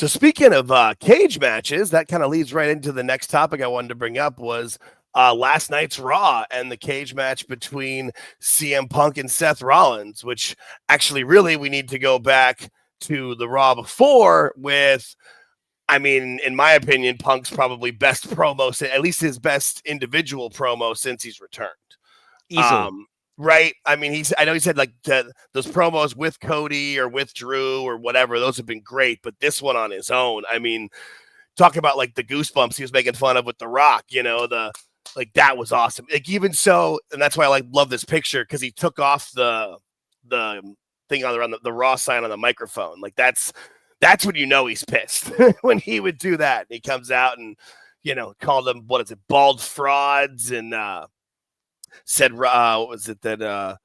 So speaking of cage matches, that kind of leads right into the next topic I wanted to bring up was last night's Raw and the cage match between CM Punk and Seth Rollins, which actually really we need to go back to the Raw before with, I mean, in my opinion, Punk's probably best promo, at least his best individual promo since he's returned. Easily. Right. I mean, I know he said like those promos with Cody or with Drew or whatever, those have been great, but this one on his own, I mean, talk about like the goosebumps he was making fun of with The Rock, you know, like that was awesome. Like even so, and that's why I love this picture because he took off the thing on the Raw sign on the microphone. Like that's when you know he's pissed when he would do that. He comes out and, you know, called them, what is it, bald frauds, and said, what was it that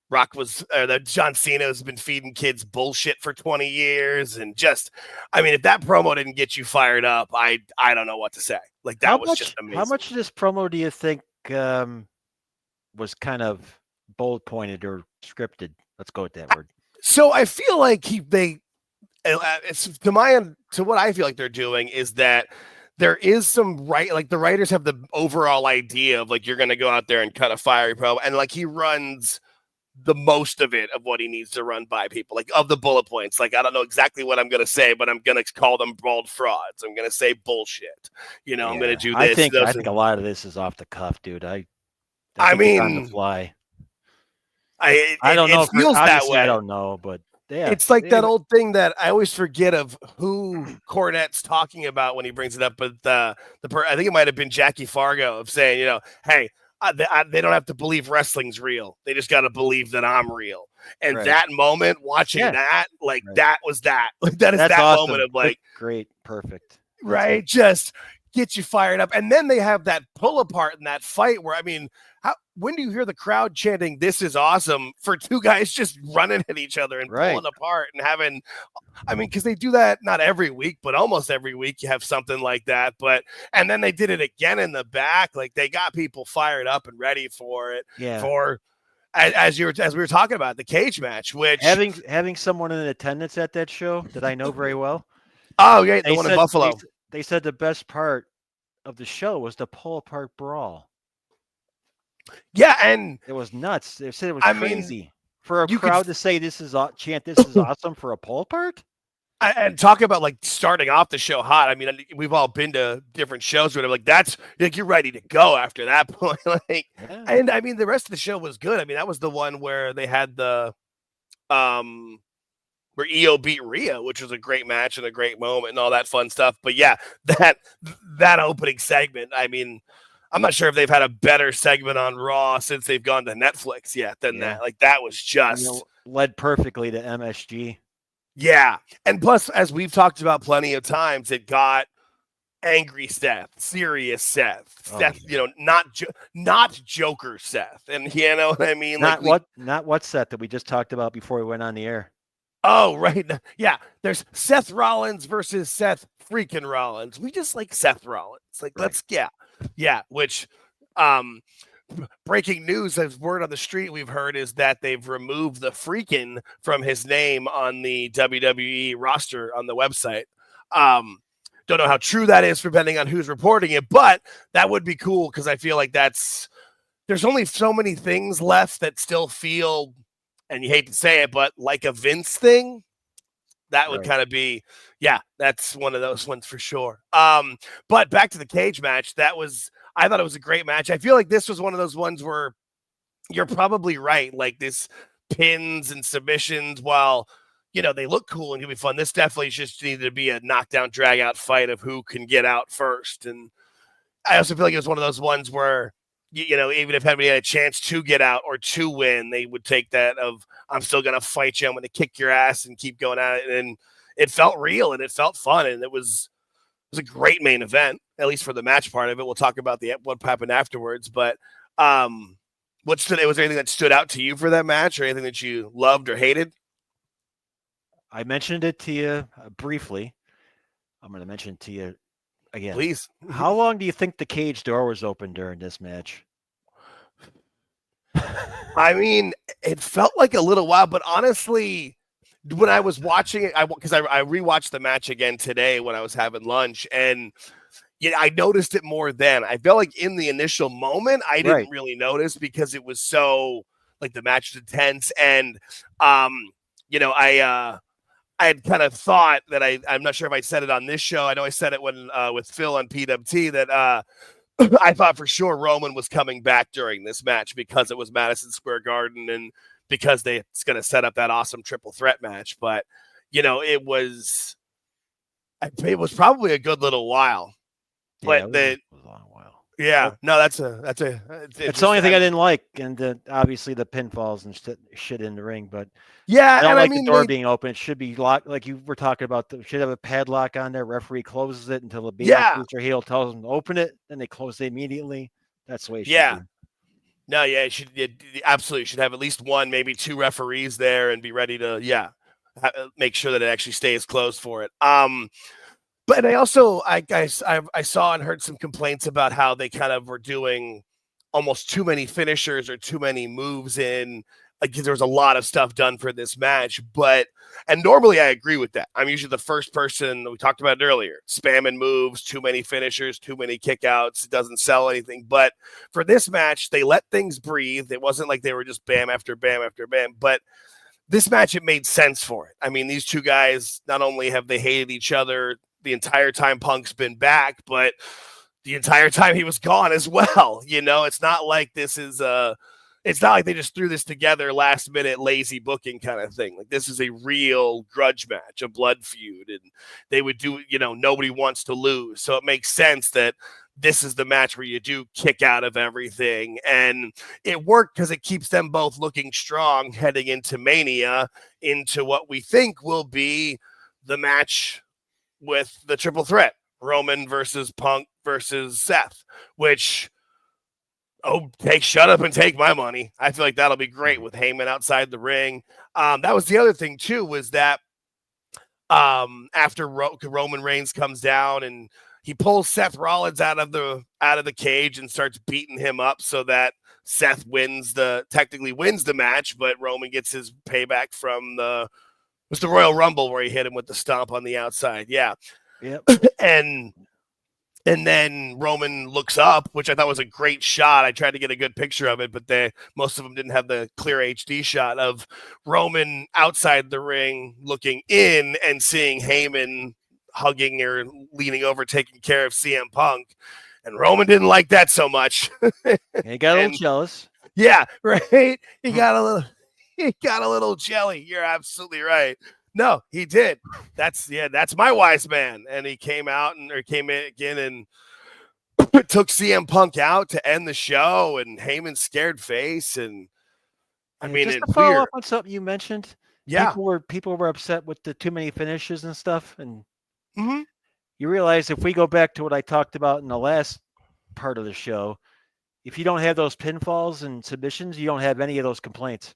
Rock was, that John Cena has been feeding kids bullshit for 20 years. And just, I mean, if that promo didn't get you fired up, I don't know what to say. Like that was just amazing. How much of this promo do you think was kind of bold pointed or scripted? Let's go with that word. So I feel like it's to what I feel like they're doing is that there is some like the writers have the overall idea of like, you're going to go out there and cut a fiery promo. And like, he runs the most of it of what he needs to run by people, like of the bullet points. Like, I don't know exactly what I'm going to say, but I'm going to call them bald frauds. I'm going to say bullshit. You know, I'm going to do this. I think a lot of this is off the cuff, dude. I mean, on the fly. I don't know. It feels that way. I don't know, but yeah, it's like that old thing that I always forget of who Cornette's talking about when he brings it up. But I think it might have been Jackie Fargo of saying, you know, hey, they don't have to believe wrestling's real. They just got to believe that I'm real. And that moment, watching that, like that was that. Like that's that awesome. Moment of like, great, perfect, right? Just get you fired up. And then they have that pull apart in that fight where, I mean, when do you hear the crowd chanting, "This is awesome," for two guys just running at each other and pulling apart and having, I mean, because they do that not every week, but almost every week you have something like that. And then they did it again in the back. Like they got people fired up and ready for it. Yeah. As we were talking about the cage match, which having someone in attendance at that show that I know very well. Oh yeah, the one in Buffalo. They said the best part of the show was the pull apart brawl. Yeah, and it was nuts. They said it was crazy for a crowd to say this is awesome for a pull apart. And talk about like starting off the show hot. I mean, we've all been to different shows where they're like, that's like you're ready to go after that point. And I mean, the rest of the show was good. I mean, that was the one where they had the where EO beat Rhea, which was a great match and a great moment and all that fun stuff. But yeah, that opening segment, I mean, I'm not sure if they've had a better segment on Raw since they've gone to Netflix yet than that. Like that was just led perfectly to MSG. Yeah. And plus, as we've talked about plenty of times, it got angry Seth, serious Seth, you know, not Joker Seth. And you know what I mean? Not what Seth that we just talked about before we went on the air. Oh, right. Yeah. There's Seth Rollins versus Seth freaking Rollins. We just like Seth Rollins. Like, let's, yeah. Which, breaking news, as word on the street we've heard is that they've removed the freakin from his name on the WWE roster on the website. Don't know how true that is depending on who's reporting it, but that would be cool because I feel like there's only so many things left that still feel, and you hate to say it, but like a Vince thing. That would kind of be, that's one of those ones for sure. But back to the cage match, I thought it was a great match. I feel like this was one of those ones where you're probably right. Like this pins and submissions, while, you know, they look cool and can be fun. This definitely just needed to be a knockdown, drag out fight of who can get out first. And I also feel like it was one of those ones where, you know, even if anybody had a chance to get out or to win, they would take that of, I'm still going to fight you. I'm going to kick your ass and keep going at it. And it felt real and it felt fun. And it was a great main event, at least for the match part of it. We'll talk about what happened afterwards. But was there anything that stood out to you for that match or anything that you loved or hated? I mentioned it to you briefly. I'm going to mention it to you again. Please. How long do you think the cage door was open during this match? I mean, it felt like a little while, but honestly, when I was watching it, because I rewatched the match again today when I was having lunch, and I noticed it more then. I felt like in the initial moment, I didn't really notice because it was so like the match was intense, and I had kind of thought that I'm not sure if I said it on this show. I know I said it when with Phil on PWT that I thought for sure Roman was coming back during this match because it was Madison Square Garden and because it's going to set up that awesome triple threat match. But, it was probably a good little while. But it was a long while. Yeah, no, that's it's the only thing I didn't like, and obviously the pinfalls and shit in the ring. But yeah, I don't like the door being open. It should be locked, like you were talking about. Should have a padlock on there. Referee closes it until the babyface or heel tells them to open it, and they close it immediately. That's the way it should be. No, it absolutely should have at least one, maybe two referees there, and be ready to make sure that it actually stays closed for it. But I also, I saw and heard some complaints about how they kind of were doing almost too many finishers or too many moves in. Like there was a lot of stuff done for this match, and normally I agree with that. I'm usually the first person, we talked about it earlier, spamming moves, too many finishers, too many kickouts. It doesn't sell anything. But for this match, they let things breathe. It wasn't like they were just bam after bam after bam, but this match, it made sense for it. I mean, these two guys, not only have they hated each other the entire time Punk's been back, but the entire time he was gone as well. It's not like it's not like they just threw this together last minute, lazy booking kind of thing. Like this is a real grudge match, a blood feud, and they would do, nobody wants to lose. So it makes sense that this is the match where you do kick out of everything. And it worked because it keeps them both looking strong heading into Mania, into what we think will be the match with the triple threat, Roman versus Punk versus Seth, which, shut up and take my money. I feel like that'll be great with Heyman outside the ring. That was the other thing too, was that after Roman Reigns comes down and he pulls Seth Rollins out of the cage and starts beating him up so that Seth technically wins the match, but Roman gets his payback from the Royal Rumble where he hit him with the stomp on the outside. Yeah. Yep. And then Roman looks up, which I thought was a great shot. I tried to get a good picture of it, but most of them didn't have the clear HD shot of Roman outside the ring looking in and seeing Heyman hugging or leaning over, taking care of CM Punk. And Roman didn't like that so much. He got a little jealous. Yeah, right. He got a little jelly. You're absolutely right. No, he did. That's my wise man. And he came in again and took CM Punk out to end the show, and Heyman's scared face. And I mean, just to follow up on something you mentioned. Yeah. People were upset with the too many finishes and stuff. And you realize if we go back to what I talked about in the last part of the show, if you don't have those pinfalls and submissions, you don't have any of those complaints.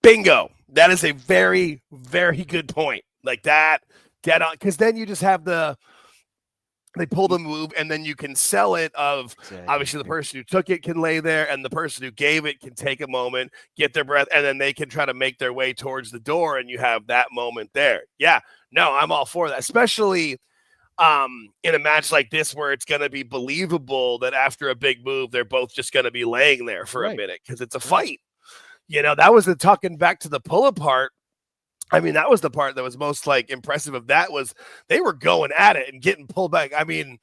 Bingo. That is a very, very good point. Like that, dead on. Because then you just have they pull the move, and then you can sell it of obviously the person who took it can lay there, and the person who gave it can take a moment, get their breath, and then they can try to make their way towards the door, and you have that moment there. Yeah, no, I'm all for that, especially in a match like this where it's going to be believable that after a big move, they're both just going to be laying there for a minute because it's a fight. That was the talking back to the pull apart. I mean, that was the part that was most impressive of that was they were going at it and getting pulled back. I mean,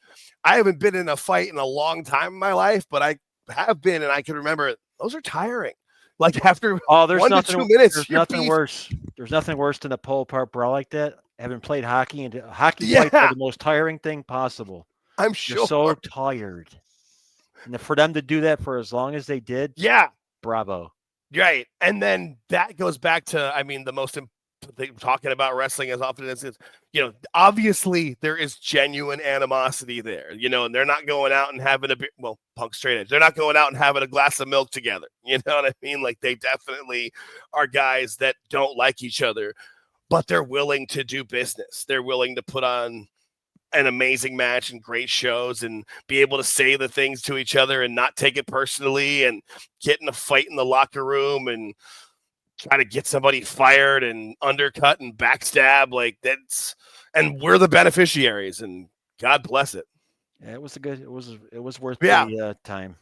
I haven't been in a fight in a long time in my life, but I have been, and I can remember those are tiring. Like after there's 1 to 2 minutes, there's nothing worse. There's nothing worse than a pull apart brawl like that. Having played hockey, and hockey fights are the most tiring thing possible. I'm sure. You're so tired. And for them to do that for as long as they did, bravo. Right. And then that goes back to, I mean, the most thing talking about wrestling as often as it's, obviously there is genuine animosity there, and they're not going out and having Punk straight edge. They're not going out and having a glass of milk together. You know what I mean? Like they definitely are guys that don't like each other, but they're willing to do business. They're willing to put on an amazing match and great shows and be able to say the things to each other and not take it personally and get in a fight in the locker room. And try to get somebody fired and undercut and backstab. Like and we're the beneficiaries, and God bless it. Yeah, it was worth Yeah. the time.